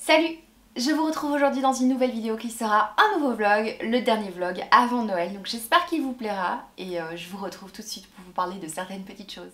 Salut! Je vous retrouve aujourd'hui dans une nouvelle vidéo qui sera un nouveau vlog, le dernier vlog avant Noël. Donc j'espère qu'il vous plaira et je vous retrouve tout de suite pour vous parler de certaines petites choses.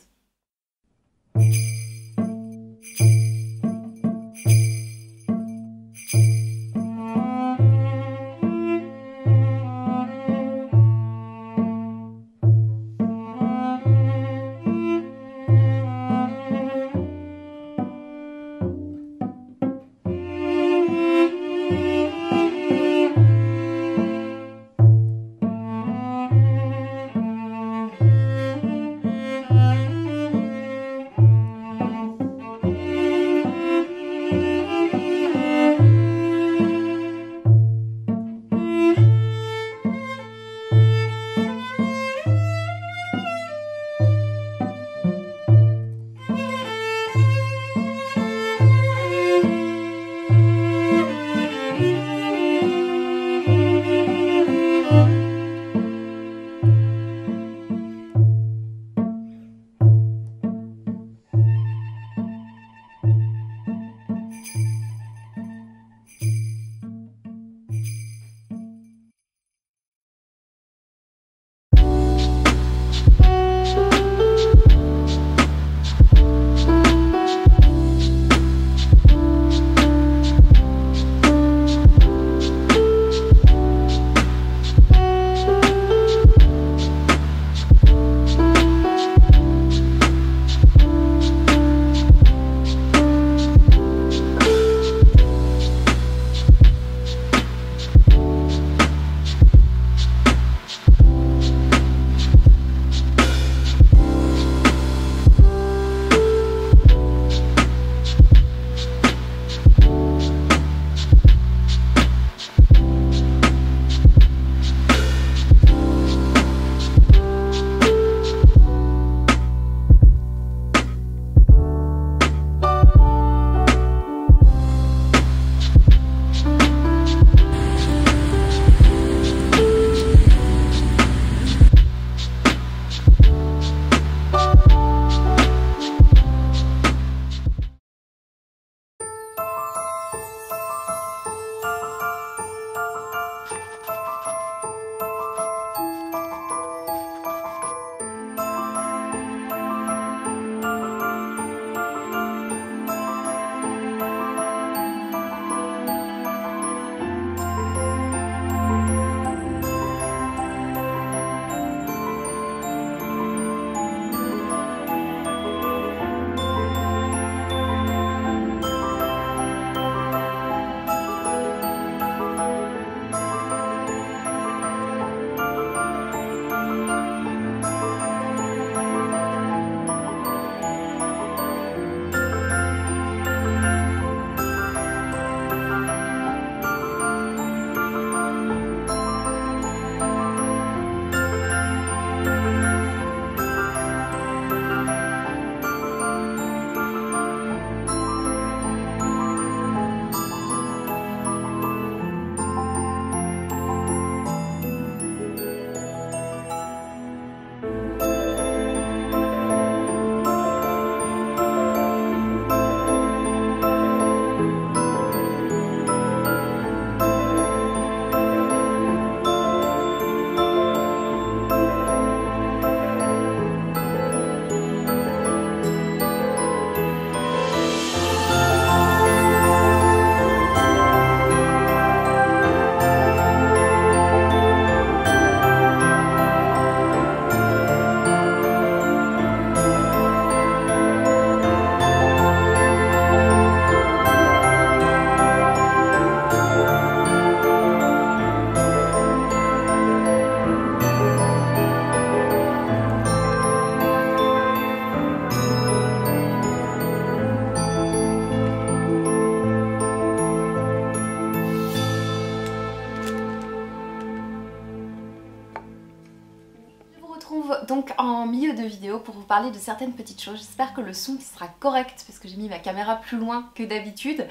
Donc en milieu de vidéo pour vous parler de certaines petites choses. J'espère que le son sera correct parce que j'ai mis ma caméra plus loin que d'habitude.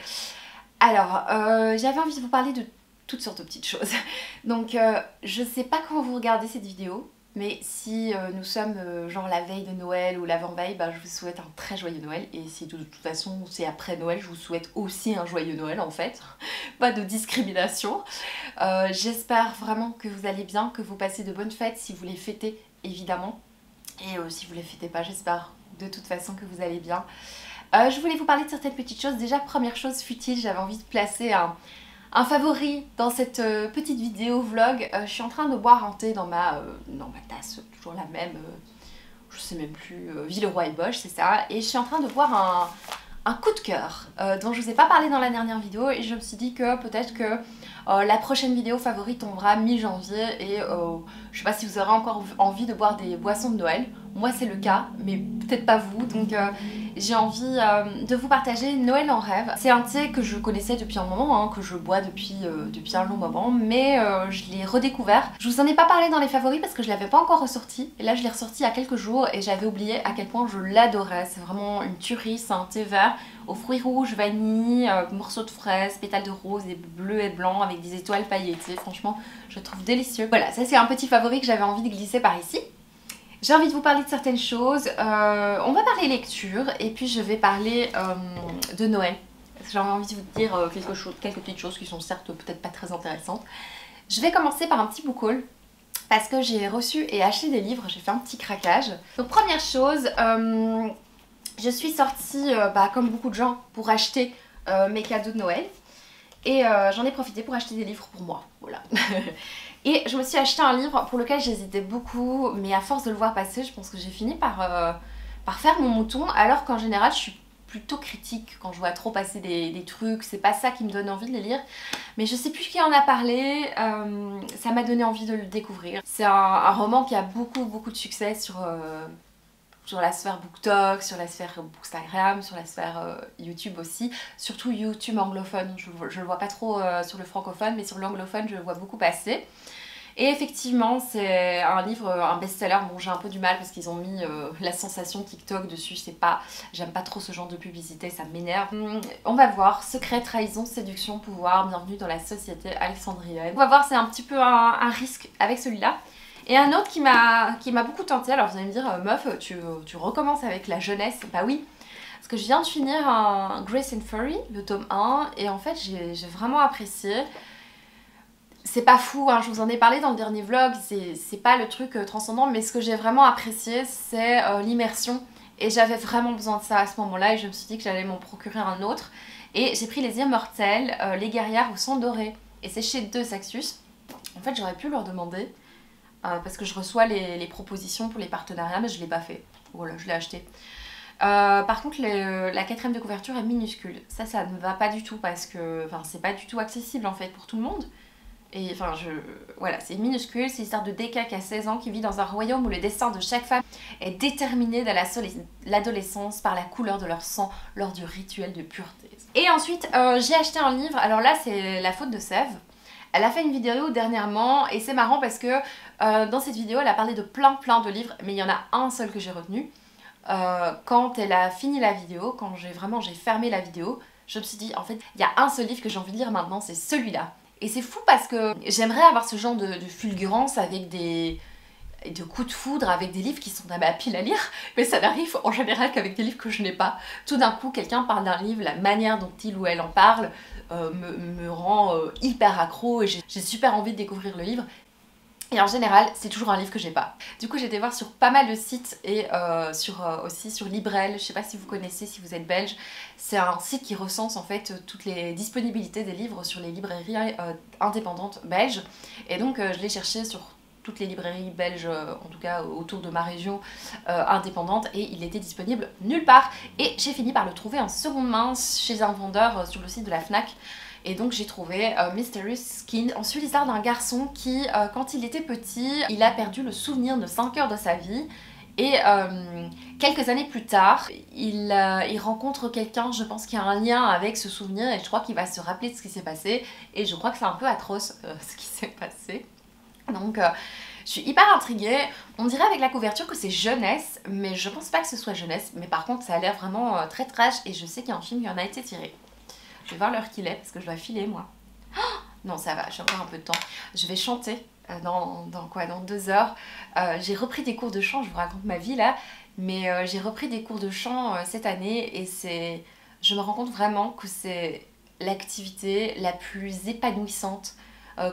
Alors j'avais envie de vous parler de toutes sortes de petites choses. Donc je sais pas quand vous regardez cette vidéo, Mais si nous sommes genre la veille de Noël ou l'avant-veille, bah, je vous souhaite un très joyeux Noël. Et si de toute façon c'est après Noël, je vous souhaite aussi un joyeux Noël en fait. Pas de discrimination. J'espère vraiment que vous allez bien, que vous passez de bonnes fêtes si vous les fêtez évidemment. Et si vous les fêtez pas, j'espère de toute façon que vous allez bien. Je voulais vous parler de certaines petites choses. Déjà, première chose futile, j'avais envie de placer un favori dans cette petite vidéo vlog. Je suis en train de boire un thé dans ma tasse, toujours la même, je sais même plus, Villeroy Bosch, c'est ça. Et je suis en train de boire un coup de cœur dont je vous ai pas parlé dans la dernière vidéo. Et je me suis dit que peut-être que la prochaine vidéo favorite tombera mi-janvier. Et je sais pas si vous aurez encore envie de boire des boissons de Noël. Moi c'est le cas, mais peut-être pas vous. Donc j'ai envie de vous partager Noël en rêve. C'est un thé que je connaissais depuis un moment, hein, que je bois depuis un long moment, mais je l'ai redécouvert. Je vous en ai pas parlé dans les favoris parce que je l'avais pas encore ressorti. Et là je l'ai ressorti il y a quelques jours et j'avais oublié à quel point je l'adorais. C'est vraiment une tuerie, c'est un thé vert aux fruits rouges, vanille, morceaux de fraises, pétales de rose et bleu et blanc avec des étoiles pailletées. Franchement, je le trouve délicieux. Voilà, ça c'est un petit favori que j'avais envie de glisser par ici. J'ai envie de vous parler de certaines choses. On va parler lecture et puis je vais parler de Noël. Parce que j'ai envie de vous dire quelques petites choses qui sont certes peut-être pas très intéressantes. Je vais commencer par un petit book haul parce que j'ai reçu et acheté des livres. J'ai fait un petit craquage. Donc première chose, je suis sortie comme beaucoup de gens pour acheter mes cadeaux de Noël. Et j'en ai profité pour acheter des livres pour moi. Voilà. Et je me suis acheté un livre pour lequel j'hésitais beaucoup, mais à force de le voir passer, je pense que j'ai fini par faire mon mouton, alors qu'en général je suis plutôt critique quand je vois trop passer des trucs, c'est pas ça qui me donne envie de les lire. Mais je sais plus qui en a parlé, ça m'a donné envie de le découvrir. C'est un roman qui a beaucoup de succès sur la sphère BookTok, sur la sphère Bookstagram, sur la sphère YouTube aussi, surtout YouTube anglophone. Je le vois pas trop sur le francophone, mais sur l'anglophone je le vois beaucoup passer. Et effectivement c'est un livre, un best-seller. Bon, j'ai un peu du mal parce qu'ils ont mis la sensation TikTok dessus, j'aime pas trop ce genre de publicité, ça m'énerve. On va voir, secret, trahison, séduction, pouvoir, bienvenue dans la société alexandrienne. On va voir, c'est un petit peu un risque avec celui-là. Et un autre qui m'a beaucoup tenté. Alors vous allez me dire, meuf, tu recommences avec la jeunesse. Bah oui, parce que je viens de finir un Grace and Fury, le tome 1, et en fait j'ai vraiment apprécié. C'est pas fou, hein, je vous en ai parlé dans le dernier vlog, c'est pas le truc transcendant, mais ce que j'ai vraiment apprécié c'est l'immersion. Et j'avais vraiment besoin de ça à ce moment-là, et je me suis dit que j'allais m'en procurer un autre. Et j'ai pris Les Immortels, Les Guerrières au sang doré, et c'est chez De Saxus. En fait j'aurais pu leur demander, parce que je reçois les propositions pour les partenariats, mais je l'ai pas fait. Voilà, je l'ai acheté. Par contre, la quatrième de couverture est minuscule. Ça ne va pas du tout parce que c'est pas du tout accessible en fait pour tout le monde. Et voilà, c'est minuscule, c'est l'histoire de Deka qui a 16 ans, qui vit dans un royaume où le destin de chaque femme est déterminé dès l'adolescence par la couleur de leur sang lors du rituel de pureté. Et ensuite, j'ai acheté un livre, alors là c'est La faute de Sève. Elle a fait une vidéo dernièrement et c'est marrant parce que dans cette vidéo elle a parlé de plein de livres, mais il y en a un seul que j'ai retenu. Quand elle a fini la vidéo, quand j'ai fermé la vidéo, je me suis dit en fait il y a un seul livre que j'ai envie de lire maintenant, c'est celui-là. Et c'est fou parce que j'aimerais avoir ce genre de fulgurance avec de coups de foudre, avec des livres qui sont à ma pile à lire, mais ça n'arrive en général qu'avec des livres que je n'ai pas. Tout d'un coup quelqu'un parle d'un livre, la manière dont il ou elle en parle me rend hyper accro et j'ai super envie de découvrir le livre. Et en général, c'est toujours un livre que j'ai pas. Du coup, j'ai été voir sur pas mal de sites et aussi sur Librel. Je sais pas si vous connaissez, si vous êtes belge. C'est un site qui recense en fait toutes les disponibilités des livres sur les librairies indépendantes belges. Et donc, je l'ai cherché sur toutes les librairies belges, en tout cas autour de ma région indépendante, et il était disponible nulle part. Et j'ai fini par le trouver en seconde main chez un vendeur sur le site de la Fnac. Et donc j'ai trouvé Mysterious Skin. On suit l'histoire d'un garçon qui, quand il était petit, il a perdu le souvenir de 5 heures de sa vie. Et quelques années plus tard, il rencontre quelqu'un, je pense qu'il y a un lien avec ce souvenir, et je crois qu'il va se rappeler de ce qui s'est passé. Et je crois que c'est un peu atroce ce qui s'est passé. Donc je suis hyper intriguée. On dirait avec la couverture que c'est jeunesse, mais je pense pas que ce soit jeunesse. Mais par contre ça a l'air vraiment très trash, et je sais qu'il y a un film qui en a été tiré. Je vais voir l'heure qu'il est parce que je dois filer moi. Oh, Non, ça va, j'ai encore un peu de temps. Je vais chanter dans 2 heures. J'ai repris des cours de chant, je vous raconte ma vie là, mais j'ai repris des cours de chant cette année et je me rends compte vraiment que c'est l'activité la plus épanouissante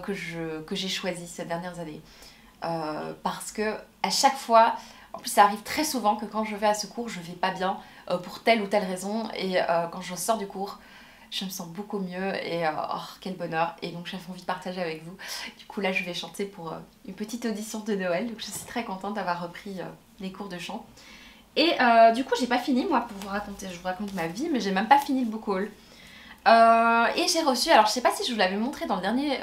que j'ai choisie ces dernières années. Parce que à chaque fois, en plus ça arrive très souvent que quand je vais à ce cours, je vais pas bien pour telle ou telle raison et quand je sors du cours, je me sens beaucoup mieux et oh, quel bonheur. Et donc j'avais envie de partager avec vous. Du coup là je vais chanter pour une petite audition de Noël. Donc je suis très contente d'avoir repris les cours de chant. Et du coup j'ai pas fini moi pour vous raconter, je vous raconte ma vie, mais j'ai même pas fini le book haul. Et j'ai reçu, alors je sais pas si je vous l'avais montré dans le dernier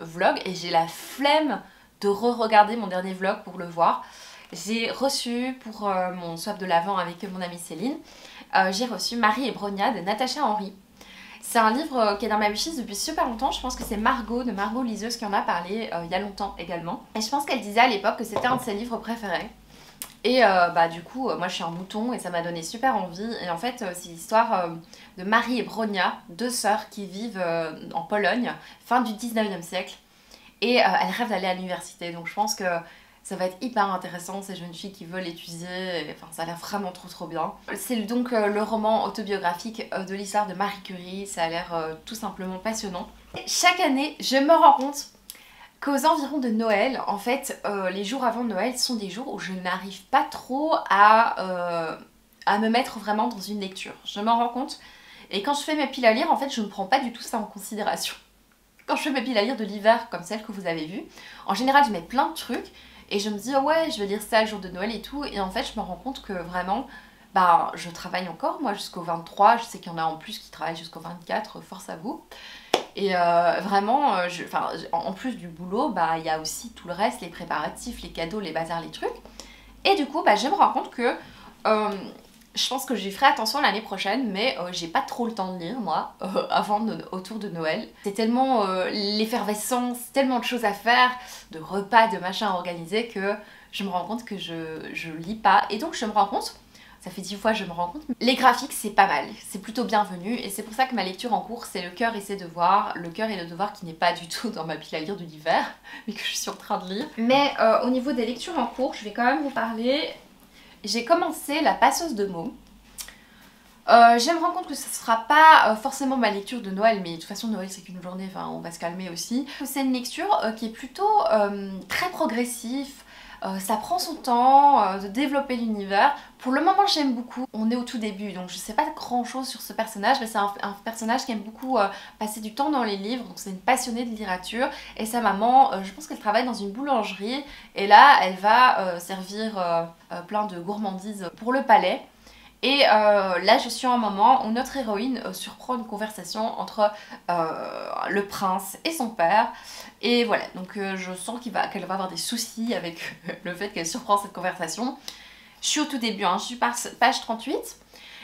vlog, et j'ai la flemme de re-regarder mon dernier vlog pour le voir. J'ai reçu pour mon swap de l'Avent avec mon amie Céline, j'ai reçu Marie et Bronia de Natacha Henry. C'est un livre qui est dans ma wishlist depuis super longtemps. Je pense que c'est Margot de Margot Liseuse qui en a parlé il y a longtemps également. Et je pense qu'elle disait à l'époque que c'était un de ses livres préférés. Et bah du coup, moi je suis un mouton et ça m'a donné super envie. Et en fait, c'est l'histoire de Marie et Bronia, deux sœurs qui vivent en Pologne, fin du 19e siècle. Et elles rêvent d'aller à l'université. Donc je pense que ça va être hyper intéressant, ces jeunes filles qui veulent étudier. Enfin, ça a l'air vraiment trop bien. C'est donc le roman autobiographique de l'histoire de Marie Curie. Ça a l'air tout simplement passionnant. Chaque année, je me rends compte qu'aux environs de Noël, en fait, les jours avant Noël sont des jours où je n'arrive pas trop à me mettre vraiment dans une lecture. Je m'en rends compte. Et quand je fais mes piles à lire, en fait, je ne prends pas du tout ça en considération. Quand je fais mes piles à lire de l'hiver, comme celle que vous avez vue, en général, je mets plein de trucs. Et je me dis, oh ouais, je vais lire ça le jour de Noël et tout. Et en fait, je me rends compte que vraiment, bah, je travaille encore, moi, jusqu'au 23. Je sais qu'il y en a en plus qui travaillent jusqu'au 24, force à vous. Et vraiment, en plus du boulot, bah, y a aussi tout le reste, les préparatifs, les cadeaux, les bazars, les trucs. Et du coup, bah, je me rends compte que je pense que j'y ferai attention l'année prochaine, mais j'ai pas trop le temps de lire, moi, autour de Noël. C'est tellement l'effervescence, tellement de choses à faire, de repas, de machins à organiser, que je me rends compte que je lis pas. Et donc, je me rends compte, ça fait 10 fois que je me rends compte, les graphiques c'est pas mal, c'est plutôt bienvenu et c'est pour ça que ma lecture en cours c'est Le cœur et ses devoirs, Le cœur et le devoir qui n'est pas du tout dans ma pile à lire de l'hiver, mais que je suis en train de lire. Mais au niveau des lectures en cours, je vais quand même vous parler. J'ai commencé La passeuse de mots. Je me rends compte que ce sera pas forcément ma lecture de Noël, mais de toute façon Noël c'est qu'une journée, enfin on va se calmer aussi. C'est une lecture qui est plutôt très progressive. Ça prend son temps de développer l'univers. Pour le moment j'aime beaucoup. On est au tout début donc je sais pas grand chose sur ce personnage, mais c'est un personnage qui aime beaucoup passer du temps dans les livres. Donc c'est une passionnée de littérature et sa maman, je pense qu'elle travaille dans une boulangerie et là elle va servir plein de gourmandises pour le palais. Et là je suis à un moment où notre héroïne surprend une conversation entre le prince et son père. Et voilà, donc je sens qu'elle va avoir des soucis avec le fait qu'elle surprend cette conversation. Je suis au tout début, hein, je suis page 38.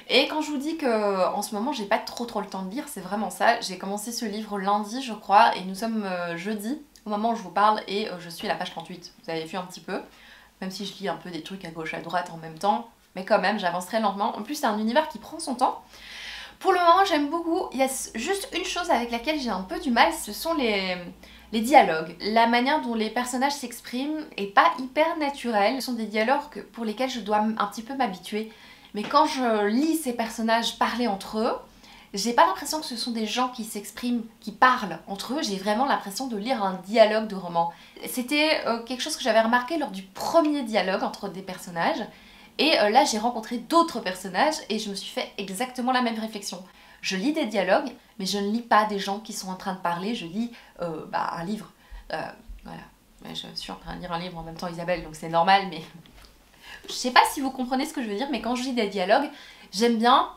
Et quand je vous dis que en ce moment j'ai pas trop le temps de lire, c'est vraiment ça. J'ai commencé ce livre lundi je crois et nous sommes jeudi au moment où je vous parle et je suis à la page 38. Vous avez vu un petit peu, même si je lis un peu des trucs à gauche à droite en même temps. Mais quand même, j'avance très lentement. En plus, c'est un univers qui prend son temps. Pour le moment, j'aime beaucoup. Il y a juste une chose avec laquelle j'ai un peu du mal, ce sont les dialogues. La manière dont les personnages s'expriment est pas hyper naturelle. Ce sont des dialogues pour lesquels je dois un petit peu m'habituer. Mais quand je lis ces personnages parler entre eux, j'ai pas l'impression que ce sont des gens qui s'expriment, qui parlent entre eux. J'ai vraiment l'impression de lire un dialogue de roman. C'était quelque chose que j'avais remarqué lors du premier dialogue entre des personnages. Et là j'ai rencontré d'autres personnages et je me suis fait exactement la même réflexion. Je lis des dialogues, mais je ne lis pas des gens qui sont en train de parler, je lis un livre. Voilà, je suis en train de lire un livre en même temps Isabelle, donc c'est normal, mais... Je sais pas si vous comprenez ce que je veux dire, mais quand je lis des dialogues, j'aime bien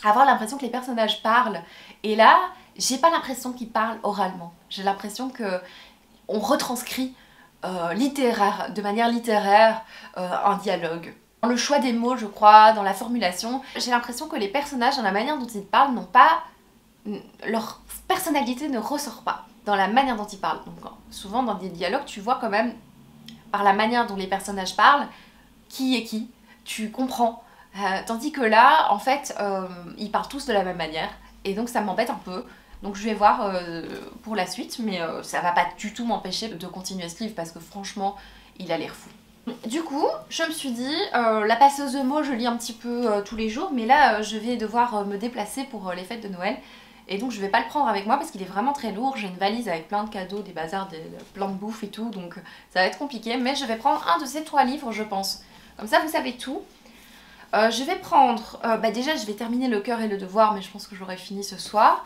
avoir l'impression que les personnages parlent. Et là, j'ai pas l'impression qu'ils parlent oralement. J'ai l'impression qu'on retranscrit de manière littéraire un dialogue. Dans le choix des mots, je crois, dans la formulation, j'ai l'impression que les personnages, dans la manière dont ils parlent, n'ont pas... Leur personnalité ne ressort pas dans la manière dont ils parlent. Donc souvent dans des dialogues, tu vois quand même, par la manière dont les personnages parlent, qui est qui, tu comprends. Tandis que là, en fait, ils parlent tous de la même manière. Et donc ça m'embête un peu. Donc je vais voir pour la suite, mais ça va pas du tout m'empêcher de continuer ce livre parce que franchement, il a l'air fou. Du coup, je me suis dit, la passeuse de mots, je lis un petit peu tous les jours, mais là, je vais devoir me déplacer pour les fêtes de Noël. Et donc je vais pas le prendre avec moi parce qu'il est vraiment très lourd. J'ai une valise avec plein de cadeaux, des bazars, plein de bouffe et tout, donc ça va être compliqué. Mais je vais prendre un de ces 3 livres, je pense. Comme ça, vous savez tout. Je vais prendre... déjà, je vais terminer Le cœur et le devoir, mais je pense que j'aurai fini ce soir.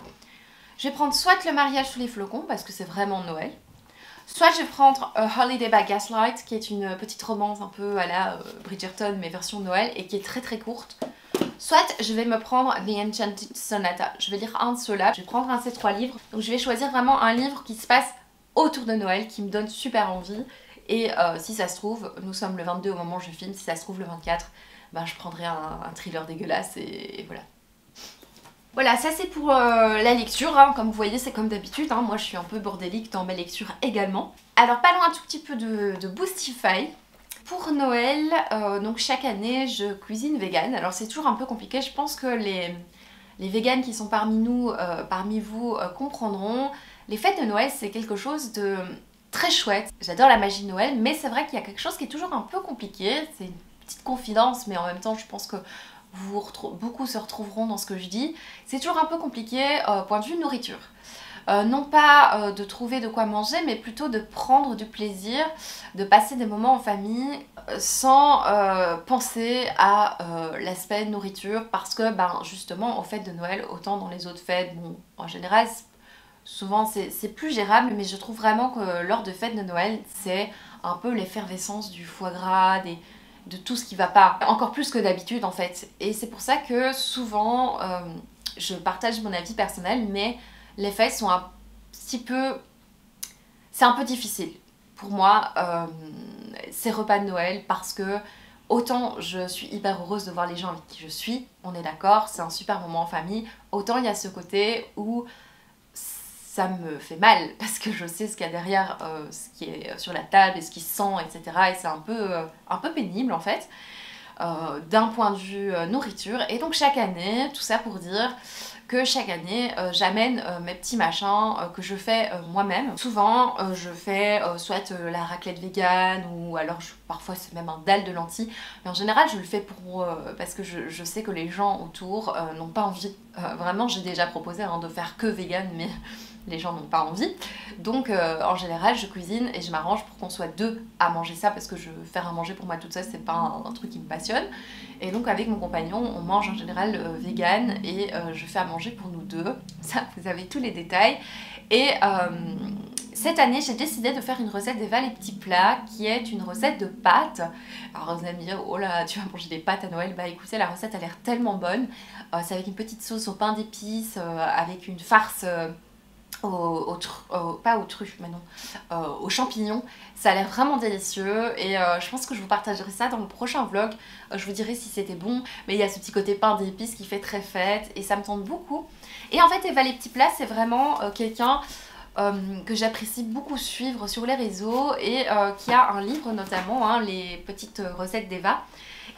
Je vais prendre soit Le mariage sous les flocons, parce que c'est vraiment Noël. Soit je vais prendre Holiday by Gaslight, qui est une petite romance un peu à la Bridgerton, mais version Noël, et qui est très très courte. Soit je vais me prendre The Enchanted Sonata. Je vais lire un de ceux-là. Je vais prendre un de ces 3 livres. Donc je vais choisir vraiment un livre qui se passe autour de Noël, qui me donne super envie. Et si ça se trouve, nous sommes le 22 au moment où je filme, si ça se trouve le 24, ben, je prendrai un thriller dégueulasse et voilà. Voilà, ça c'est pour la lecture, hein. Comme vous voyez c'est comme d'habitude, hein. Moi je suis un peu bordélique dans mes lectures également. Alors parlons un tout petit peu de Boostify. Pour Noël, donc chaque année je cuisine vegan. Alors c'est toujours un peu compliqué, je pense que les véganes qui sont parmi nous, parmi vous, comprendront. Les fêtes de Noël c'est quelque chose de très chouette. J'adore la magie de Noël, mais c'est vrai qu'il y a quelque chose qui est toujours un peu compliqué. C'est une petite confidence, mais en même temps je pense que beaucoup se retrouveront dans ce que je dis. C'est toujours un peu compliqué point de vue nourriture. Non pas de trouver de quoi manger, mais plutôt de prendre du plaisir, de passer des moments en famille sans penser à l'aspect nourriture, parce que justement aux fêtes de Noël, autant dans les autres fêtes, bon en général souvent c'est plus gérable, mais je trouve vraiment que lors de fêtes de Noël c'est un peu l'effervescence du foie gras, de tout ce qui va pas, encore plus que d'habitude en fait. Et c'est pour ça que souvent je partage mon avis personnel, mais les fêtes sont un petit peu... c'est un peu difficile pour moi ces repas de Noël, parce que autant je suis hyper heureuse de voir les gens avec qui je suis, on est d'accord, c'est un super moment en famille, autant il y a ce côté où ça me fait mal parce que je sais ce qu'il y a derrière ce qui est sur la table et ce qui sent, etc. Et c'est un peu pénible en fait, d'un point de vue nourriture. Et donc chaque année, tout ça pour dire que chaque année j'amène mes petits machins que je fais moi-même. Souvent je fais soit la raclette vegan, ou alors parfois c'est même un dalle de lentilles, mais en général je le fais parce que je sais que les gens autour n'ont pas envie. Vraiment j'ai déjà proposé de faire que vegan, mais les gens n'ont pas envie. Donc en général je cuisine et je m'arrange pour qu'on soit 2 à manger ça, parce que faire à manger pour moi toute seule c'est pas un truc qui me passionne. Et donc avec mon compagnon on mange en général vegan, et je fais à manger pour nous 2. Ça vous avez tous les détails. Et cette année j'ai décidé de faire une recette d'Eva les petits plats, qui est une recette de pâtes. Alors vous allez me dire, oh là tu vas manger des pâtes à Noël. Bah écoutez, la recette a l'air tellement bonne. C'est avec une petite sauce au pain d'épices, avec une farce pas aux truffes, mais non, aux champignons. Ça a l'air vraiment délicieux, et je pense que je vous partagerai ça dans le prochain vlog. Je vous dirai si c'était bon, mais il y a ce petit côté pain d'épices qui fait très fête et ça me tente beaucoup. Et en fait Eva les petits plats c'est vraiment quelqu'un que j'apprécie beaucoup suivre sur les réseaux, et qui a un livre notamment, les petites recettes d'Eva.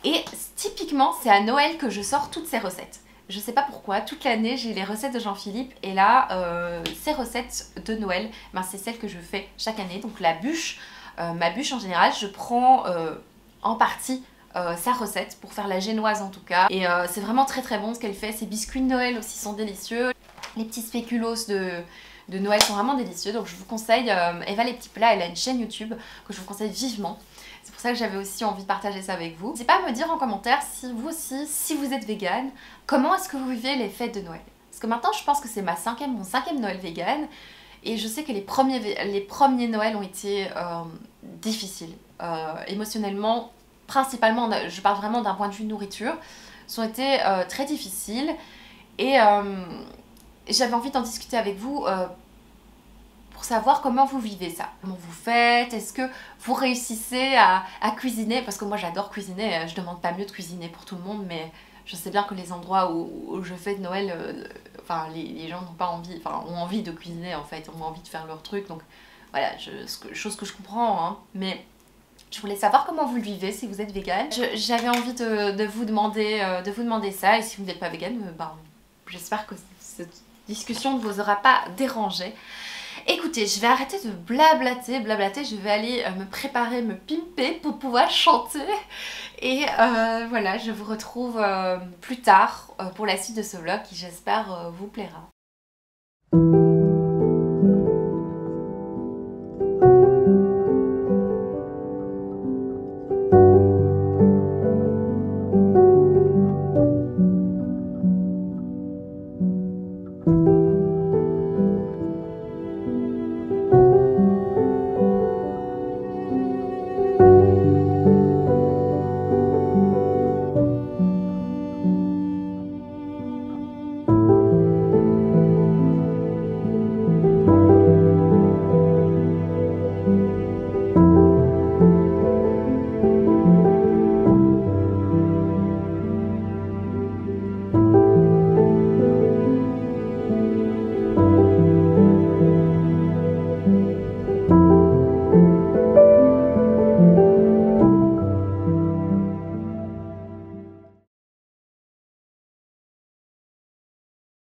Et typiquement c'est à Noël que je sors toutes ces recettes. Je sais pas pourquoi, toute l'année j'ai les recettes de Jean-Philippe, et là ces recettes de Noël, c'est celles que je fais chaque année. Donc la bûche, ma bûche en général, je prends en partie sa recette pour faire la génoise en tout cas, et c'est vraiment très très bon ce qu'elle fait. Ses biscuits de Noël aussi sont délicieux, les petits spéculoos de Noël sont vraiment délicieux. Donc je vous conseille Eva les petits plats, elle a une chaîne YouTube que je vous conseille vivement. C'est pour ça que j'avais aussi envie de partager ça avec vous. N'hésitez pas à me dire en commentaire si vous aussi, si vous êtes vegan, comment est-ce que vous vivez les fêtes de Noël. Parce que maintenant je pense que c'est mon 5e Noël vegan, et je sais que les premiers Noël ont été difficiles. Émotionnellement, principalement, je parle vraiment d'un point de vue nourriture, ont été très difficiles, et j'avais envie d'en discuter avec vous pour savoir comment vous vivez ça. Comment vous faites, est-ce que vous réussissez à cuisiner? Parce que moi j'adore cuisiner, je demande pas mieux de cuisiner pour tout le monde, mais je sais bien que les endroits où je fais de Noël, les gens n'ont pas envie, ont envie de cuisiner en fait, ont envie de faire leur truc, donc voilà, chose que je comprends, mais je voulais savoir comment vous le vivez si vous êtes vegan. J'avais envie de vous demander ça, et si vous n'êtes pas vegan, j'espère que discussion ne vous aura pas dérangé. Écoutez, je vais arrêter de blablater, je vais aller me préparer, me pimper pour pouvoir chanter. Et voilà, je vous retrouve plus tard pour la suite de ce vlog qui j'espère vous plaira.